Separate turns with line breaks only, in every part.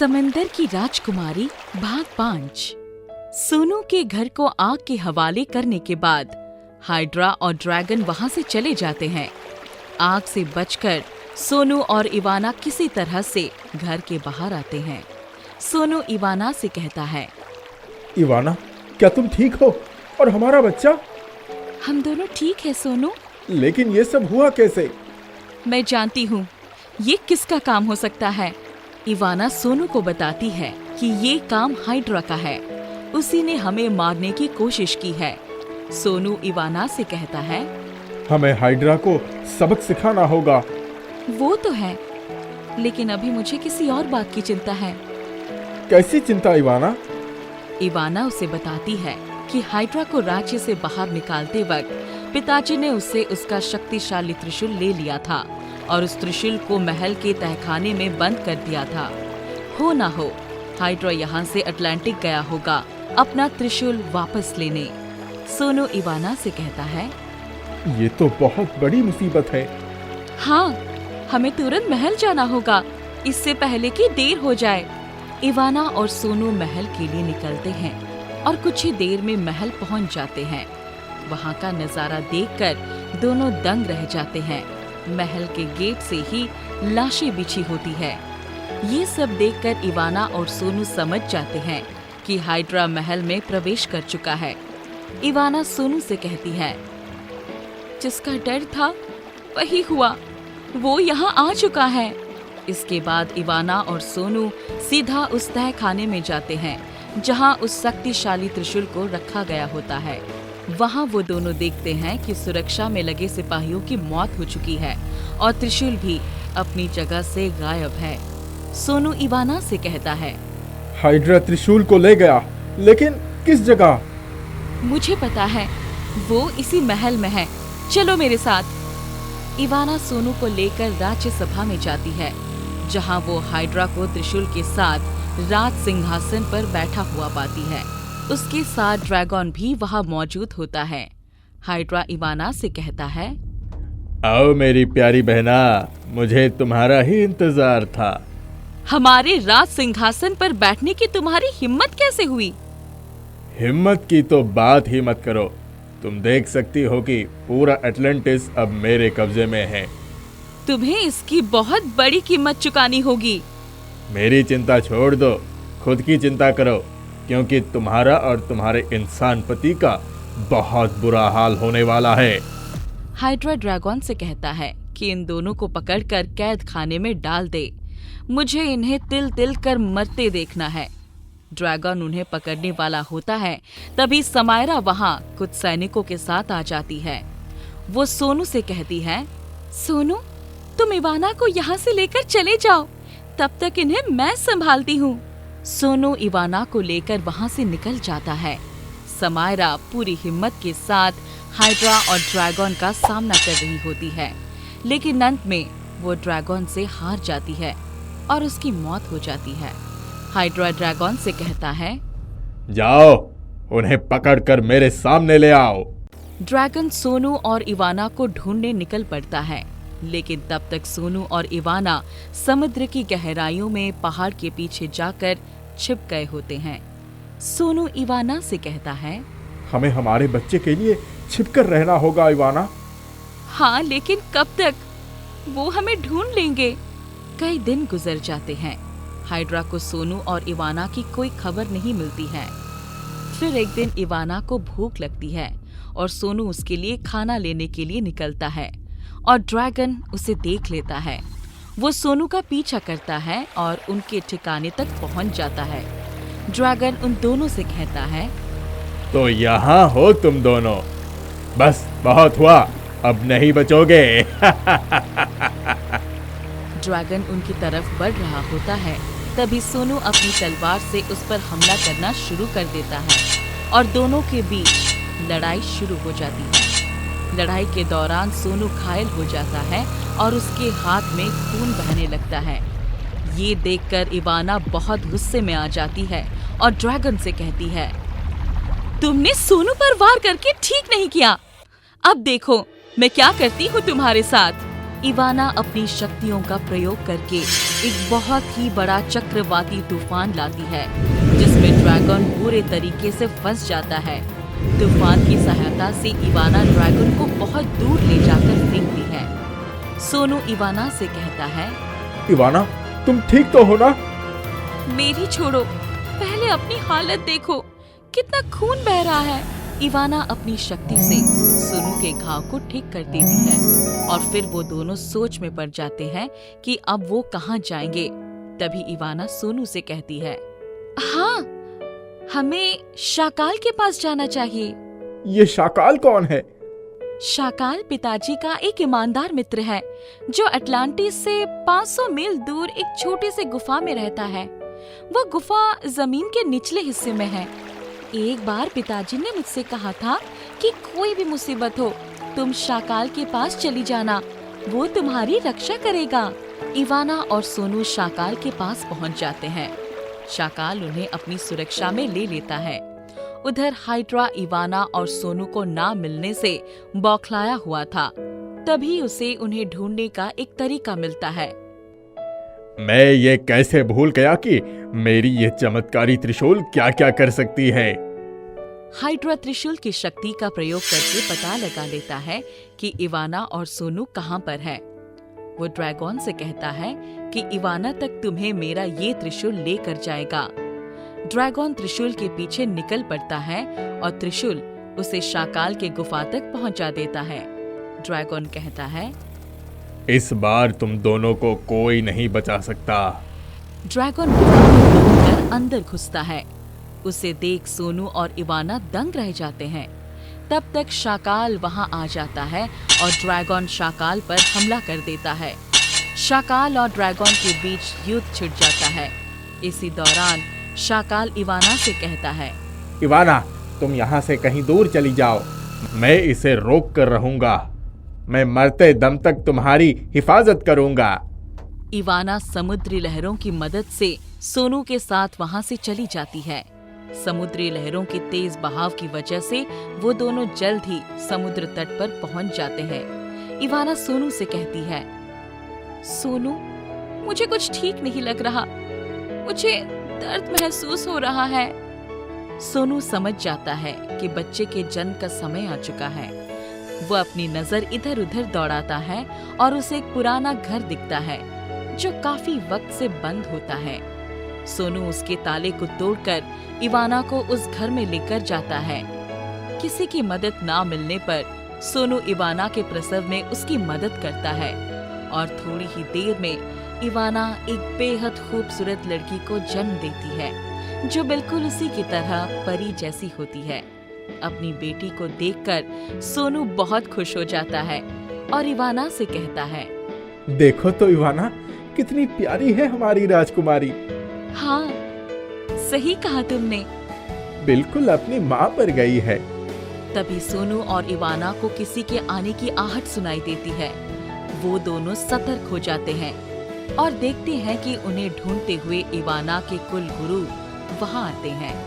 समंदर की राजकुमारी भाग 5। सोनू के घर को आग के हवाले करने के बाद हाइड्रा और ड्रैगन वहां से चले जाते हैं। आग से बचकर सोनू और इवाना किसी तरह से घर के बाहर आते हैं। सोनू इवाना से कहता है,
इवाना, क्या तुम ठीक हो? और हमारा बच्चा?
हम दोनों ठीक है सोनू।
लेकिन ये सब हुआ कैसे?
मैं जानती हूँ ये किसका काम हो सकता है। इवाना सोनू को बताती है कि ये काम हाइड्रा का है, उसी ने हमें मारने की कोशिश की है। सोनू इवाना से कहता है,
हमें हाइड्रा को सबक सिखाना होगा।
वो तो है, लेकिन अभी मुझे किसी और बात की चिंता है।
कैसी चिंता इवाना?
इवाना उसे बताती है कि हाइड्रा को राज्य से बाहर निकालते वक्त पिताजी ने उससे उसका शक्तिशाली त्रिशूल ले लिया था और उस त्रिशूल को महल के तहखाने में बंद कर दिया था। हो ना हो हाइड्रा यहाँ से अटलांटिक गया होगा अपना त्रिशूल वापस लेने। सोनू इवाना से कहता है,
ये तो बहुत बड़ी मुसीबत है।
हाँ, हमें तुरंत महल जाना होगा, इससे पहले कि देर हो जाए। इवाना और सोनू महल के लिए निकलते हैं और कुछ ही देर में महल पहुंच जाते हैं। वहां का नजारा देखकर दोनों दंग रह जाते हैं। महल के गेट से ही लाशें बिछी होती है। ये सब देखकर इवाना और सोनू समझ जाते हैं कि हाइड्रा महल में प्रवेश कर चुका है। इवाना सोनू से कहती है, जिसका डर था वही हुआ, वो यहाँ आ चुका है। इसके बाद इवाना और सोनू सीधा उस तहखाने में जाते हैं जहाँ उस शक्तिशाली त्रिशूल को रखा गया होता है। वहाँ वो दोनों देखते हैं कि सुरक्षा में लगे सिपाहियों की मौत हो चुकी है और त्रिशूल भी अपनी जगह से गायब है। सोनू इवाना से कहता है,
हाइड्रा त्रिशूल को ले गया, लेकिन किस जगह?
मुझे पता है, वो इसी महल में है, चलो मेरे साथ। इवाना सोनू को लेकर राज्यसभा में जाती है, जहाँ वो हाइड्रा को त्रिशूल के साथ राज सिंहासन पर बैठा हुआ पाती है। उसके साथ ड्रैगन भी वहाँ मौजूद होता है। हाइड्रा इवाना से कहता है,
आओ मेरी प्यारी बहना, मुझे तुम्हारा ही इंतजार था।
हमारे राज सिंहासन पर बैठने की तुम्हारी हिम्मत कैसे हुई?
हिम्मत की तो बात ही मत करो। तुम देख सकती हो कि पूरा अटलांटिस अब मेरे कब्जे में है।
तुम्हें इसकी बहुत बड़ी कीमत चुकानी होगी।
मेरी चिंता छोड़ दो, खुद की चिंता करो, क्योंकि तुम्हारा और तुम्हारे इंसान पति का बहुत बुरा हाल होने वाला है।
हाइड्रा ड्रैगन से कहता है कि इन दोनों को पकड़कर कैद खाने में डाल दे, मुझे इन्हें तिल तिल कर मरते देखना है। ड्रैगन उन्हें पकड़ने वाला होता है, तभी समायरा वहाँ कुछ सैनिकों के साथ आ जाती है। वो सोनू से कहती है, सोनू, तुम इवाना को यहाँ से लेकर चले जाओ, तब तक इन्हें मैं संभालती हूँ। सोनू इवाना को लेकर वहाँ से निकल जाता है। समायरा पूरी हिम्मत के साथ हाइड्रा और ड्रैगन का सामना कर रही होती है, लेकिन अंत में वो ड्रैगन से हार जाती है और उसकी मौत हो जाती है। हाइड्रा ड्रैगन से कहता है,
जाओ, उन्हें पकड़कर मेरे सामने ले आओ।
ड्रैगन सोनू और इवाना को ढूंढने निकल पड़ता है, लेकिन तब तक सोनू और इवाना समुद्र की गहराइयों में पहाड़ के पीछे जाकर छिप गए होते हैं। सोनू इवाना से कहता है,
हमें हमारे बच्चे के लिए छिपकर रहना होगा इवाना।
हाँ, लेकिन कब तक? वो हमें ढूंढ लेंगे। कई दिन गुजर जाते हैं। हाइड्रा को सोनू और इवाना की कोई खबर नहीं मिलती है। फिर एक दिन इवाना को भूख लगती है और सोनू उसके लिए खाना लेने के लिए निकलता है और ड्रैगन उसे देख लेता है। वो सोनू का पीछा करता है और उनके ठिकाने तक पहुंच जाता है। ड्रैगन उन दोनों से कहता है,
तो यहाँ हो तुम दोनों, बस बहुत हुआ, अब नहीं बचोगे।
ड्रैगन उनकी तरफ बढ़ रहा होता है, तभी सोनू अपनी तलवार से उस पर हमला करना शुरू कर देता है और दोनों के बीच लड़ाई शुरू हो जाती है। लड़ाई के दौरान सोनू घायल हो जाता है और उसके हाथ में खून बहने लगता है। ये देखकर इवाना बहुत गुस्से में आ जाती है और ड्रैगन से कहती है, तुमने सोनू पर वार करके ठीक नहीं किया, अब देखो मैं क्या करती हूँ तुम्हारे साथ। इवाना अपनी शक्तियों का प्रयोग करके एक बहुत ही बड़ा चक्रवाती तूफान लाती है, जिसमें ड्रैगन बुरे तरीके से फंस जाता है। तूफान की सहायता से इवाना ड्रैगन को बहुत दूर ले जाकर फेंकती है। सोनू इवाना से कहता है,
इवाना, तुम ठीक तो हो ना?
मेरी छोड़ो, पहले अपनी हालत देखो, कितना खून बह रहा है। इवाना अपनी शक्ति से सोनू के घाव को ठीक कर देती है और फिर वो दोनों सोच में पड़ जाते हैं कि अब वो कहाँ जाएंगे। तभी इवाना सोनू से कहती है, हाँ, हमें शाकाल के पास जाना चाहिए।
ये शाकाल कौन है?
शाकाल पिताजी का एक ईमानदार मित्र है जो अटलांटिस से 500 मील दूर एक छोटे से गुफा में रहता है। वो गुफा जमीन के निचले हिस्से में है। एक बार पिताजी ने मुझसे कहा था कि कोई भी मुसीबत हो तुम शाकाल के पास चली जाना, वो तुम्हारी रक्षा करेगा। इवाना और सोनू शाकाल के पास पहुंच जाते हैं। शाकाल उन्हें अपनी सुरक्षा में ले लेता है। उधर हाइड्रा इवाना और सोनू को ना मिलने से बौखलाया हुआ था। तभी उसे उन्हें ढूंढने का एक तरीका मिलता है।
मैं ये कैसे भूल गया कि मेरी ये चमत्कारी त्रिशूल क्या क्या कर सकती है।
हाइड्रा त्रिशूल की शक्ति का प्रयोग करके पता लगा लेता है कि इवाना और सोनू कहाँ पर है। वो ड्रैगन से कहता है कि इवाना तक तुम्हें मेरा ये त्रिशूल लेकर जाएगा। ड्रैगन त्रिशूल के पीछे निकल पड़ता है और त्रिशूल उसे शाकाल के गुफा तक पहुंचा देता है। ड्रैगन कहता है,
इस बार तुम दोनों को कोई नहीं बचा सकता।
ड्रैगन गुफा में घुसकर अंदर घुसता है। उसे देख सोनू और इवाना दंग रह जाते हैं। तब तक शाकाल वहां आ जाता है और ड्रैगन शाकाल पर हमला कर देता है। शाकाल और ड्रैगन के बीच युद्ध छिड़ जाता है। इसी दौरान शाकाल इवाना से कहता है,
इवाना, तुम यहाँ से कहीं दूर चली जाओ, मैं इसे रोक कर रहूंगा। मैं मरते दम तक तुम्हारी हिफाजत करूंगा।
इवाना समुद्री लहरों की मदद से सोनू के साथ वहां से चली जाती है। समुद्री लहरों के तेज बहाव की वजह से वो दोनों जल्द ही समुद्र तट पर पहुंच जाते हैं। इवाना सोनू से कहती है, सोनू, मुझे कुछ ठीक नहीं लग रहा, मुझे दर्द महसूस हो रहा है। सोनू समझ जाता है कि बच्चे के जन्म का समय आ चुका है। वो अपनी नजर इधर उधर दौड़ाता है और उसे एक पुराना घर दिखता है जो काफी वक्त से बंद होता है। सोनू उसके ताले को तोड़कर इवाना को उस घर में लेकर जाता है। किसी की मदद ना मिलने पर सोनू इवाना के प्रसव में उसकी मदद करता है और थोड़ी ही देर में इवाना एक बेहद खूबसूरत लड़की को जन्म देती है जो बिल्कुल उसी की तरह परी जैसी होती है। अपनी बेटी को देखकर सोनू बहुत खुश हो जाता है और इवाना से कहता है,
देखो तो इवाना, कितनी प्यारी है हमारी राजकुमारी।
हाँ, सही कहा तुमने।
बिल्कुल अपनी माँ पर गई है।
तभी सोनू और इवाना को किसी के आने की आहट सुनाई देती है। वो दोनों सतर्क हो जाते हैं और देखते हैं कि उन्हें ढूंढते हुए इवाना के कुल गुरु वहाँ आते हैं।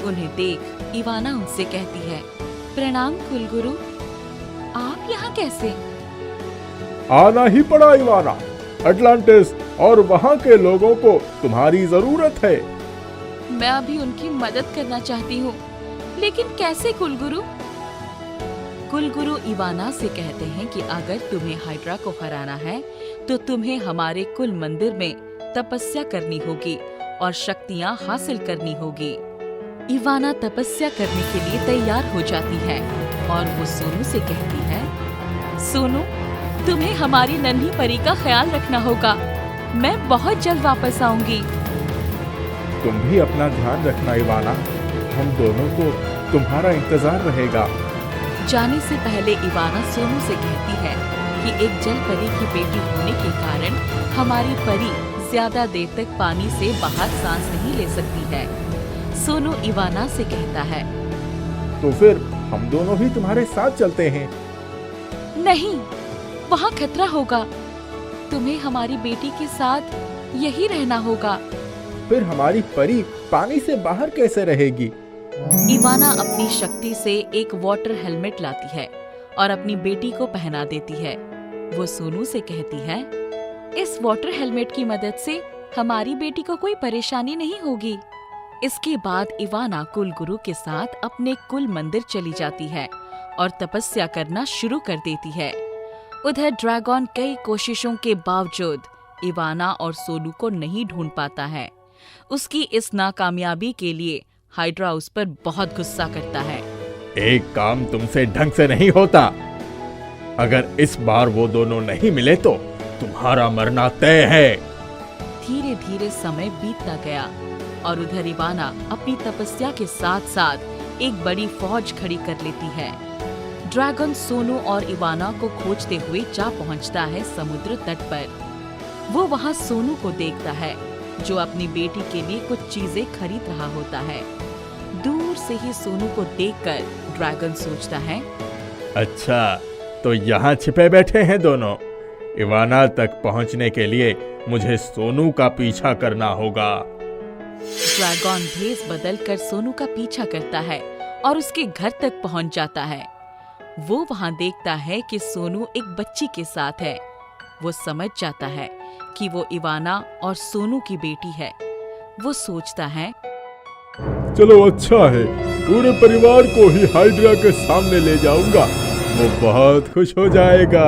उन्हें देख इवाना उनसे कहती है, प्रणाम कुलगुरु, आप यहाँ कैसे?
आना ही पड़ा इवाना। अटलांटिस और वहाँ के लोगों को तुम्हारी जरूरत है।
मैं अभी उनकी मदद करना चाहती हूँ, लेकिन कैसे कुलगुरु? कुलगुरु इवाना से कहते हैं कि अगर तुम्हें हाइड्रा को हराना है तो तुम्हें हमारे कुल मंदिर में तपस्या करनी होगी और शक्तियाँ हासिल करनी होगी। इवाना तपस्या करने के लिए तैयार हो जाती है और वो सोनू से कहती है, सोनू, तुम्हें हमारी नन्ही परी का ख्याल रखना होगा। मैं बहुत जल्द वापस आऊंगी।
तुम भी अपना ध्यान रखना इवाना, हम दोनों को तुम्हारा इंतजार रहेगा।
जाने से पहले इवाना सोनू से कहती है कि एक जल परी की बेटी होने के कारण हमारी परी ज्यादा देर तक पानी से बाहर सांस नहीं ले सकती है। सोनू इवाना से कहता है,
तो फिर हम दोनों भी तुम्हारे साथ चलते हैं।
नहीं, वहाँ खतरा होगा। तुम्हें हमारी बेटी के साथ यही रहना होगा।
फिर हमारी परी पानी से बाहर कैसे रहेगी?
इवाना अपनी शक्ति से एक वाटर हेलमेट लाती है और अपनी बेटी को पहना देती है। वो सोनू से कहती है, इस वाटर हेलमेट की मदद से हमारी बेटी को कोई परेशानी नहीं होगी। इसके बाद इवाना कुल गुरु के साथ अपने कुल मंदिर चली जाती है और तपस्या करना शुरू कर देती है। उधर ड्रैगन कई कोशिशों के बावजूद इवाना और सोनू को नहीं ढूंढ पाता है। उसकी इस नाकामयाबी के लिए हाइड्रा उस पर बहुत गुस्सा करता है।
एक काम तुमसे ढंग से नहीं होता। अगर इस बार वो दोनों नहीं मिले तो तुम्हारा मरना तय है।
धीरे धीरे समय बीतता गया और उधर इवाना अपनी तपस्या के साथ साथ एक बड़ी फौज खड़ी कर लेती है। ड्रैगन सोनू और इवाना को खोजते हुए जा पहुंचता है समुद्र तट पर। वो वहां सोनू को देखता है जो अपनी बेटी के लिए कुछ चीजें खरीद रहा होता है। दूर से ही सोनू को देखकर ड्रैगन सोचता है,
अच्छा तो यहाँ छिपे बैठे हैं दोनों। इवाना तक पहुँचने के लिए मुझे सोनू का पीछा करना होगा।
ड्रैगन भेस बदलकर सोनू का पीछा करता है और उसके घर तक पहुंच जाता है। वो वहां देखता है कि सोनू एक बच्ची के साथ है। वो समझ जाता है कि वो इवाना और सोनू की बेटी है। वो सोचता है,
चलो अच्छा है, पूरे परिवार को ही हाइड्रा के सामने ले जाऊंगा। वो बहुत खुश हो जाएगा।